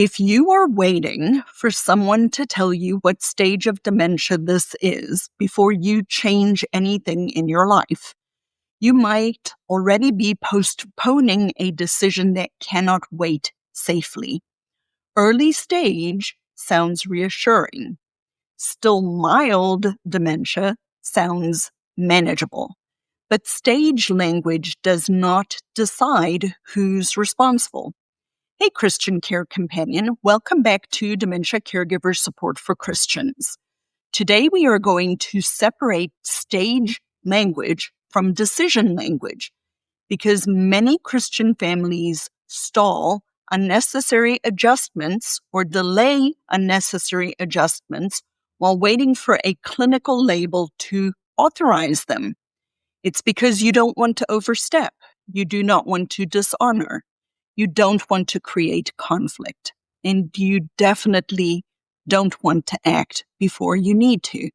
If you are waiting for someone to tell you what stage of dementia this is before you change anything in your life, you might already be postponing a decision that cannot wait safely. Early stage sounds reassuring. Still mild dementia sounds manageable. But stage language does not decide who's responsible. Hey, Christian Care Companion, welcome back to Dementia Caregiver Support for Christians. Today we are going to separate stage language from decision language because many Christian families stall unnecessary adjustments or delay unnecessary adjustments while waiting for a clinical label to authorize them. It's because you don't want to overstep. You do not want to dishonor. You don't want to create conflict. And you definitely don't want to act before you need to.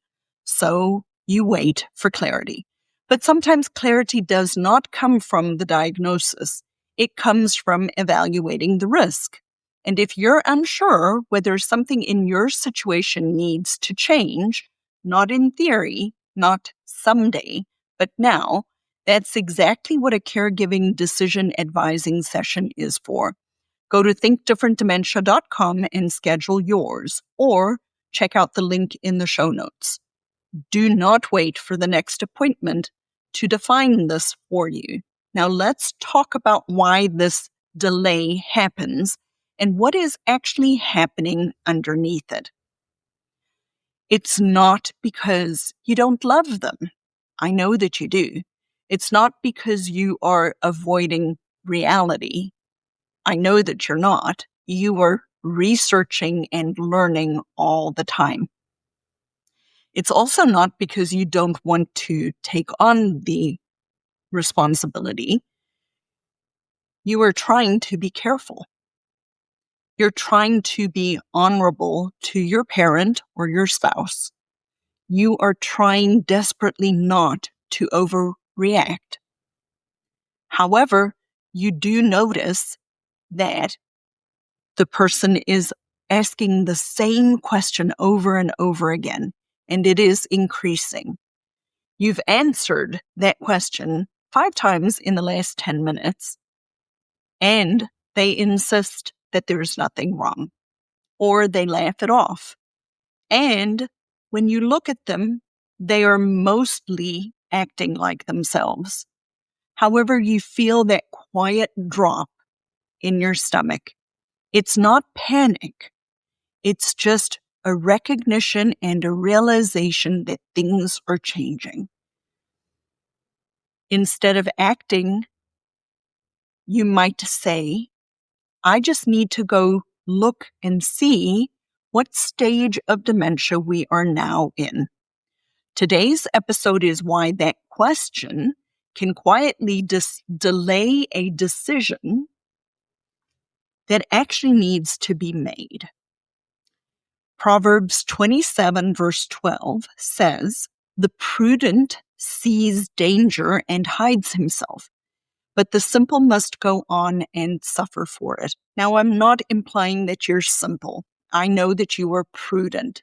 So you wait for clarity. But sometimes clarity does not come from the diagnosis. It comes from evaluating the risk. And if you're unsure whether something in your situation needs to change, not in theory, not someday, but now, that's exactly what a caregiving decision advising session is for. Go to thinkdifferentdementia.com and schedule yours, or check out the link in the show notes. Do not wait for the next appointment to define this for you. Now let's talk about why this delay happens and what is actually happening underneath it. It's not because you don't love them. I know that you do. It's not because you are avoiding reality. I know that you're not. You are researching and learning all the time. It's also not because you don't want to take on the responsibility. You are trying to be careful. You're trying to be honorable to your parent or your spouse. You are trying desperately not to overreact. However, you do notice that the person is asking the same question over and over again, and it is increasing. You've answered that question 5 times in the last 10 minutes, and they insist that there's nothing wrong, or they laugh it off. And when you look at them, they are mostly acting like themselves. However, you feel that quiet drop in your stomach. It's not panic. It's just a recognition and a realization that things are changing. Instead of acting, you might say, I just need to go look and see what stage of dementia we are now in. Today's episode is why that question can quietly delay a decision that actually needs to be made. Proverbs 27 verse 12 says, the prudent sees danger and hides himself, but the simple must go on and suffer for it. Now, I'm not implying that you're simple. I know that you are prudent.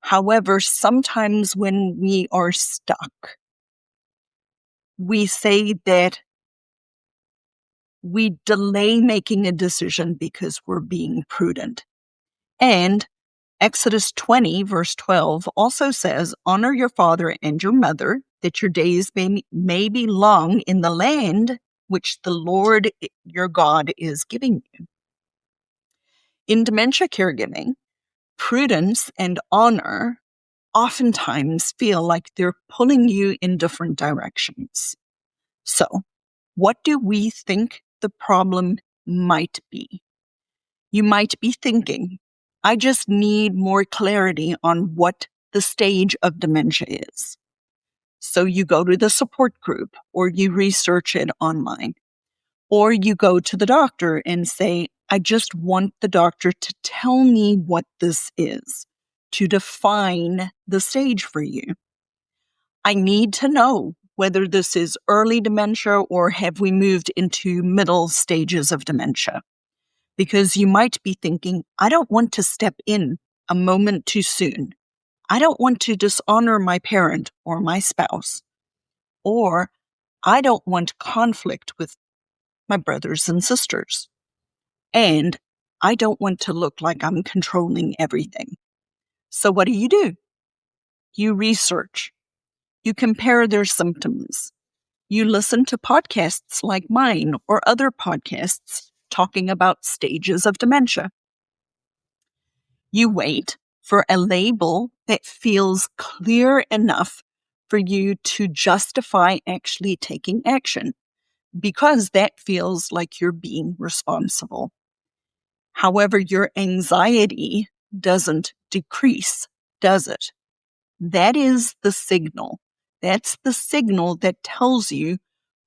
However, sometimes when we are stuck, we say that we delay making a decision because we're being prudent. And Exodus 20, verse 12 also says, honor your father and your mother, that your days may be long in the land which the Lord your God is giving you. In dementia caregiving, prudence and honor oftentimes feel like they're pulling you in different directions. So, what do we think the problem might be? You might be thinking, I just need more clarity on what the stage of dementia is. So you go to the support group, or you research it online, or you go to the doctor and say, I just want the doctor to tell me what this is, to define the stage for you. I need to know whether this is early dementia or have we moved into middle stages of dementia. Because you might be thinking, I don't want to step in a moment too soon. I don't want to dishonor my parent or my spouse. Or I don't want conflict with my brothers and sisters. And I don't want to look like I'm controlling everything. So what do? You research. You compare their symptoms. You listen to podcasts like mine or other podcasts talking about stages of dementia. You wait for a label that feels clear enough for you to justify actually taking action, because that feels like you're being responsible. However, your anxiety doesn't decrease, does it? That is the signal. That's the signal that tells you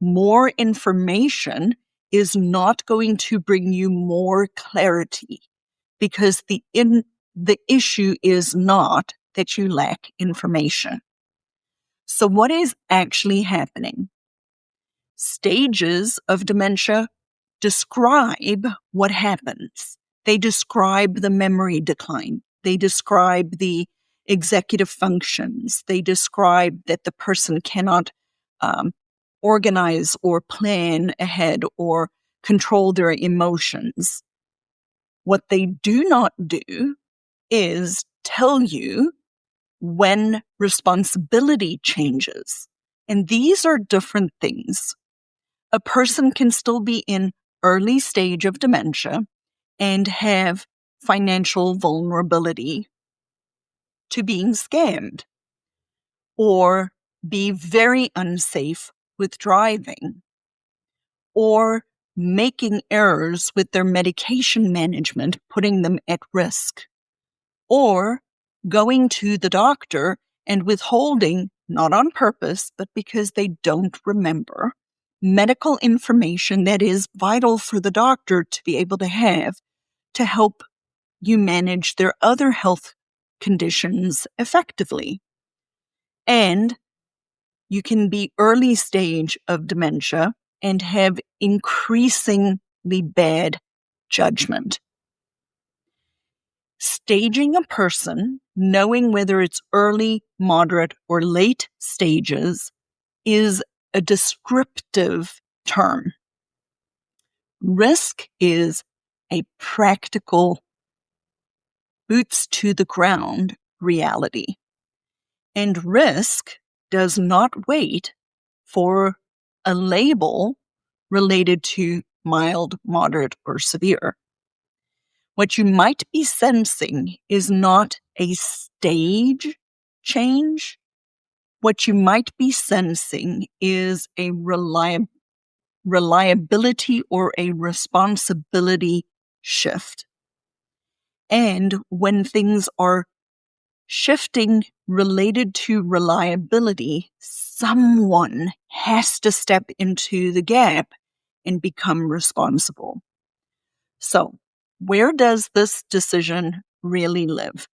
more information is not going to bring you more clarity, because the issue is not that you lack information. So what is actually happening? Stages of dementia describe what happens. They describe the memory decline. They describe the executive functions. They describe that the person cannot organize or plan ahead or control their emotions. What they do not do is tell you when responsibility changes. And these are different things. A person can still be in early stage of dementia and have financial vulnerability to being scammed or be very unsafe with driving or making errors with their medication management, putting them at risk, or going to the doctor and withholding, not on purpose, but because they don't remember, medical information that is vital for the doctor to be able to have to help you manage their other health conditions effectively. And you can be early stage of dementia and have increasingly bad judgment. Staging a person, knowing whether it's early, moderate, or late stages, is a descriptive term. Risk is a practical, boots to the ground reality. And risk does not wait for a label related to mild, moderate, or severe. What you might be sensing is not a stage change. What you might be sensing is a reliability or a responsibility shift. And when things are shifting related to reliability, someone has to step into the gap and become responsible. So, where does this decision really live?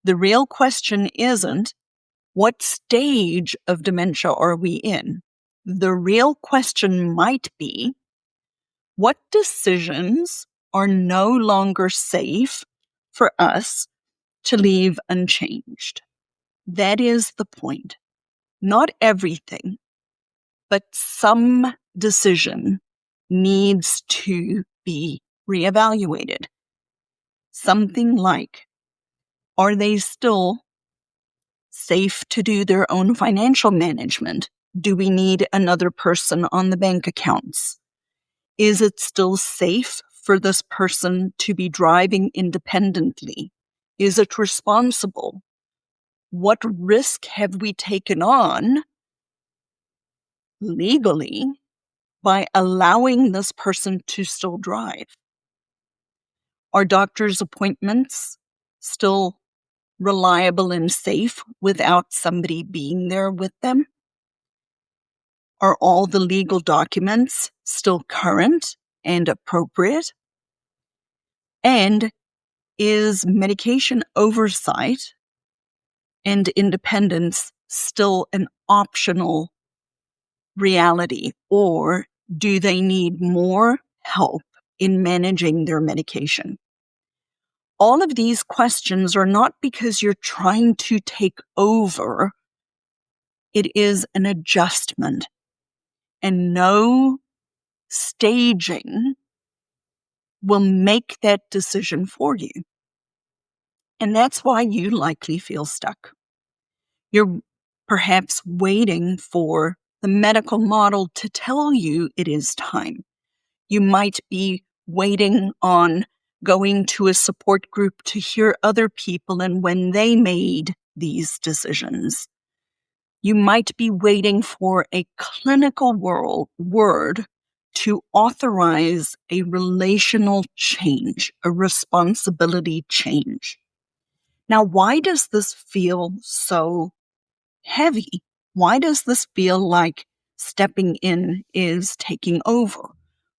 The real question isn't, what stage of dementia are we in? The real question might be, what decisions are no longer safe for us to leave unchanged? That is the point. Not everything, but some decision needs to be reevaluated. Something like, are they still safe to do their own financial management? Do we need another person on the bank accounts? Is it still safe for this person to be driving independently? Is it responsible? What risk have we taken on legally by allowing this person to still drive? Are doctor's appointments still reliable and safe without somebody being there with them? Are all the legal documents still current and appropriate? And is medication oversight and independence still an optional reality, or do they need more help in managing their medication. All of these questions are not because you're trying to take over. It is an adjustment, and no staging will make that decision for you. And that's why you likely feel stuck. You're perhaps waiting for the medical model to tell you it is time. You might be waiting on going to a support group to hear other people and when they made these decisions. You might be waiting for a clinical word to authorize a relational change, a responsibility change. Now, why does this feel so heavy? Why does this feel like stepping in is taking over?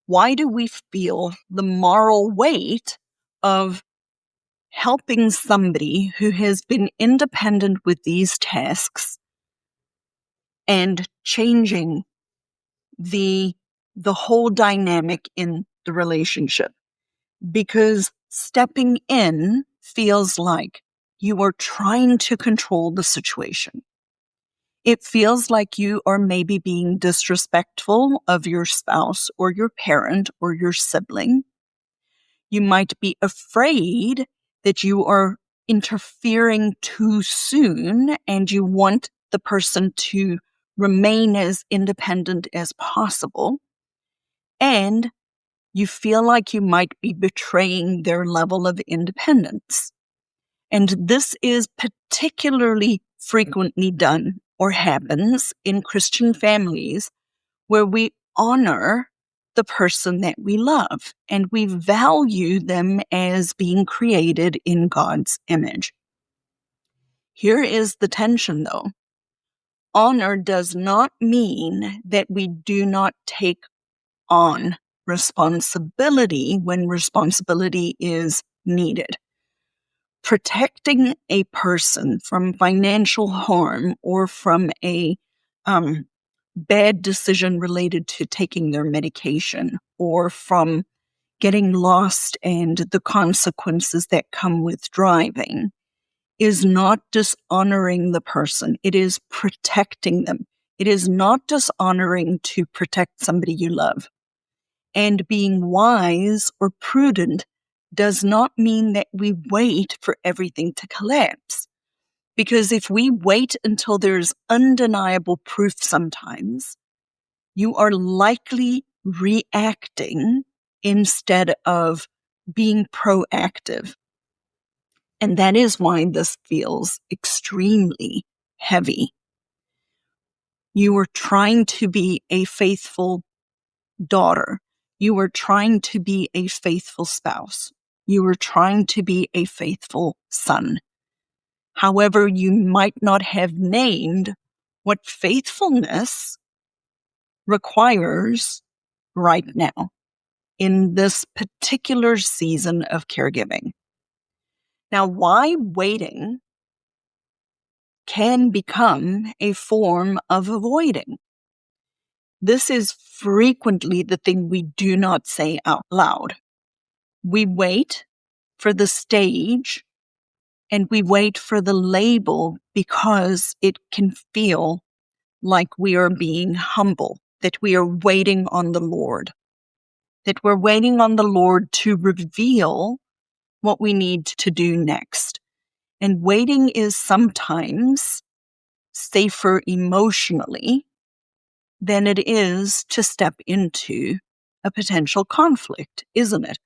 Why do we feel the moral weight of helping somebody who has been independent with these tasks and changing the whole dynamic in the relationship? Because stepping in feels like you are trying to control the situation. It feels like you are maybe being disrespectful of your spouse or your parent or your sibling. You might be afraid that you are interfering too soon and you want the person to remain as independent as possible. And you feel like you might be betraying their level of independence. And this is particularly frequently done or happens in Christian families where we honor the person that we love and we value them as being created in God's image. Here is the tension, though. Honor does not mean that we do not take on responsibility when responsibility is needed. Protecting a person from financial harm or from a bad decision related to taking their medication or from getting lost and the consequences that come with driving is not dishonoring the person. It is protecting them. It is not dishonoring to protect somebody you love. And being wise or prudent does not mean that we wait for everything to collapse. Because if we wait until there's undeniable proof sometimes, you are likely reacting instead of being proactive. And that is why this feels extremely heavy. You are trying to be a faithful daughter. You are trying to be a faithful spouse. You are trying to be a faithful son. However, you might not have named what faithfulness requires right now in this particular season of caregiving. Now, why waiting can become a form of avoiding. This is frequently the thing we do not say out loud. We wait for the stage and we wait for the label because it can feel like we are being humble, that we are waiting on the Lord, that we're waiting on the Lord to reveal what we need to do next. And waiting is sometimes safer emotionally than it is to step into a potential conflict, isn't it?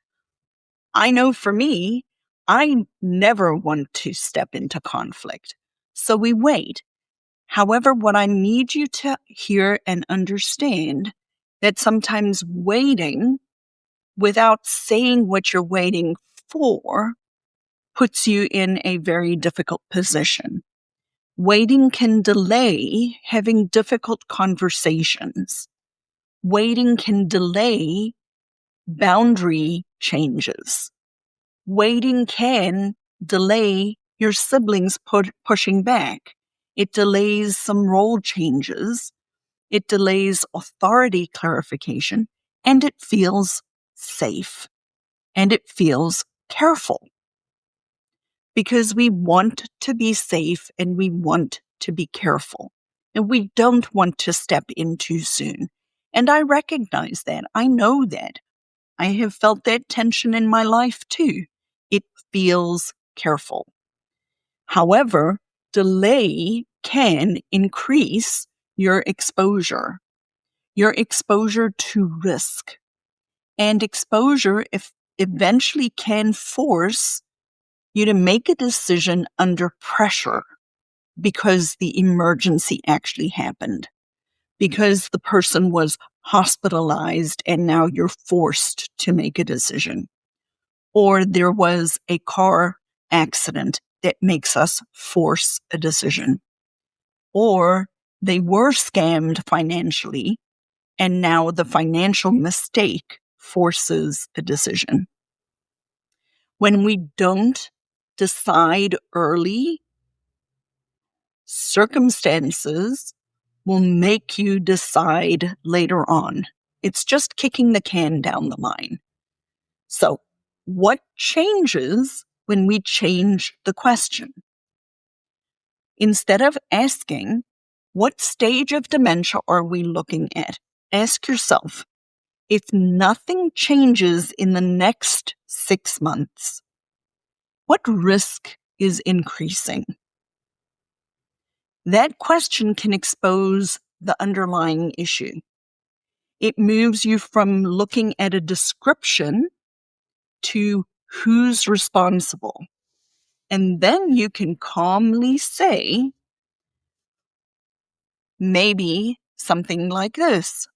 I know for me, I never want to step into conflict. So we wait. However, what I need you to hear and understand that sometimes waiting without saying what you're waiting for puts you in a very difficult position. Waiting can delay having difficult conversations. Waiting can delay boundary changes. Waiting can delay your siblings pushing back. It delays some role changes. It delays authority clarification, and it feels safe and it feels careful because we want to be safe and we want to be careful and we don't want to step in too soon. And I recognize that. I know that. I have felt that tension in my life too. It feels careful. However, delay can increase your exposure to risk. And exposure eventually can force you to make a decision under pressure because the emergency actually happened, because the person was hospitalized and now you're forced to make a decision. Or there was a car accident that makes us force a decision. Or they were scammed financially and now the financial mistake forces a decision. When we don't decide early, circumstances will make you decide later on. It's just kicking the can down the line. So, what changes when we change the question? Instead of asking, what stage of dementia are we looking at? Ask yourself, if nothing changes in the next 6 months, what risk is increasing? That question can expose the underlying issue. It moves you from looking at a description to who's responsible. And then you can calmly say, maybe something like this.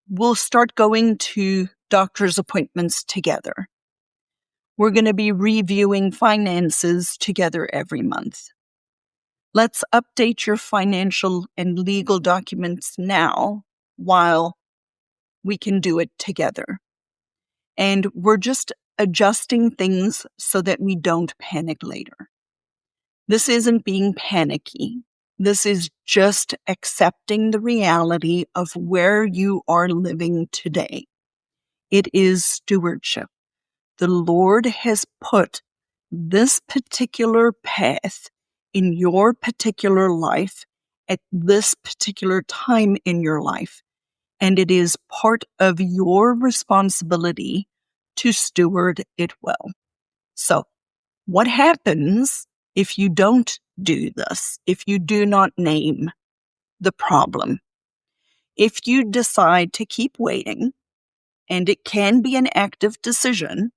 We'll start going to doctor's appointments together. We're going to be reviewing finances together every month. Let's update your financial and legal documents now while we can do it together. And we're just adjusting things so that we don't panic later. This isn't being panicky. This is just accepting the reality of where you are living today. It is stewardship. The Lord has put this particular path in your particular life at this particular time in your life. And it is part of your responsibility to steward it well. So, what happens if you don't do this? If you do not name the problem? If you decide to keep waiting, and it can be an active decision,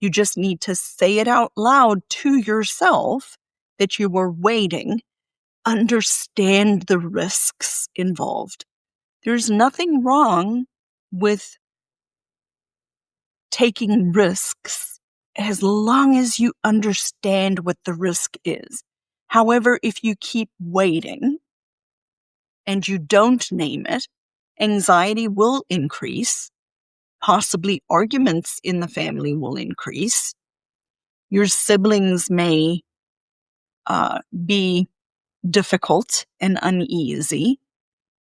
you just need to say it out loud to yourself that you were waiting. Understand the risks involved. There's nothing wrong with taking risks as long as you understand what the risk is. However, if you keep waiting and you don't name it, anxiety will increase. Possibly arguments in the family will increase. Your siblings may be difficult and uneasy.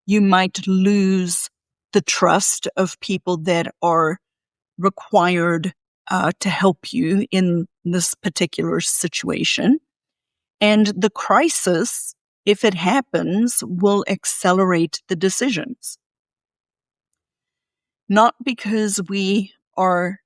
You might lose the trust of people that are required to help you in this particular situation. And the crisis, if it happens, will accelerate the decisions. Not because we are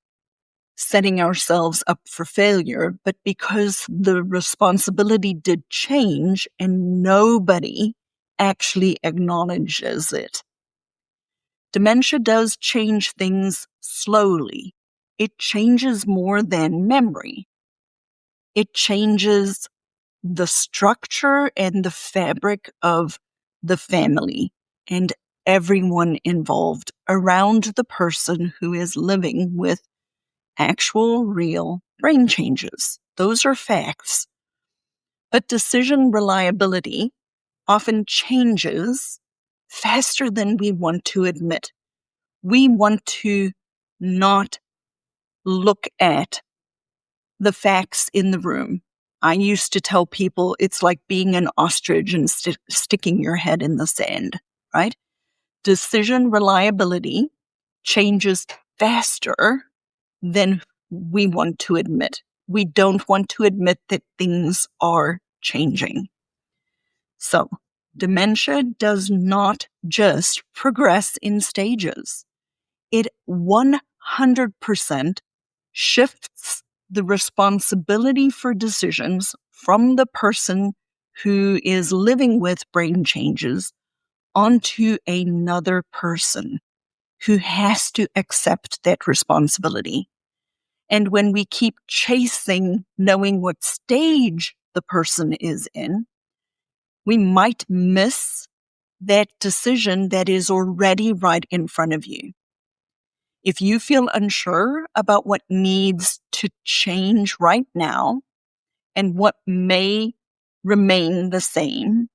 setting ourselves up for failure, but because the responsibility did change and nobody actually acknowledges it. Dementia does change things slowly. It changes more than memory. It changes the structure and the fabric of the family and everyone involved around the person who is living with actual, real brain changes. Those are facts. But decision reliability often changes faster than we want to admit. We want to not look at the facts in the room. I used to tell people it's like being an ostrich and sticking your head in the sand, right? Decision reliability changes faster than we want to admit. We don't want to admit that things are changing. So, dementia does not just progress in stages. It 100% shifts the responsibility for decisions from the person who is living with brain changes onto another person who has to accept that responsibility. And when we keep chasing knowing what stage the person is in, we might miss that decision that is already right in front of you. If you feel unsure about what needs to change right now and what may remain the same,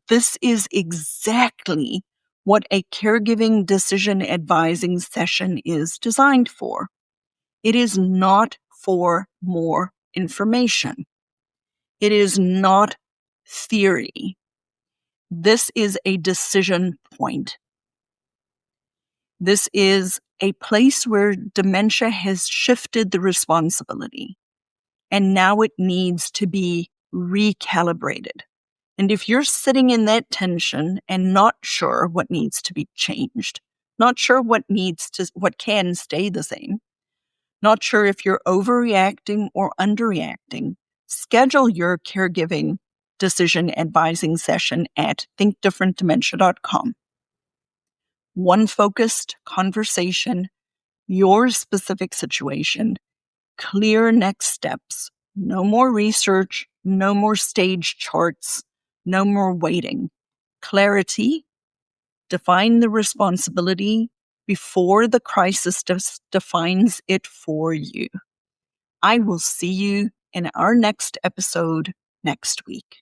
this is exactly what a caregiving decision advising session is designed for. It is not for more information. It is not theory. This is a decision point. This is a place where dementia has shifted the responsibility, and now it needs to be recalibrated. And if you're sitting in that tension and not sure what needs to be changed, not sure what can stay the same, not sure if you're overreacting or underreacting, schedule your caregiving decision advising session at thinkdifferentdementia.com. One focused conversation, your specific situation, clear next steps, no more research, no more stage charts, no more waiting. Clarity, define the responsibility before the crisis defines it for you. I will see you in our next episode next week.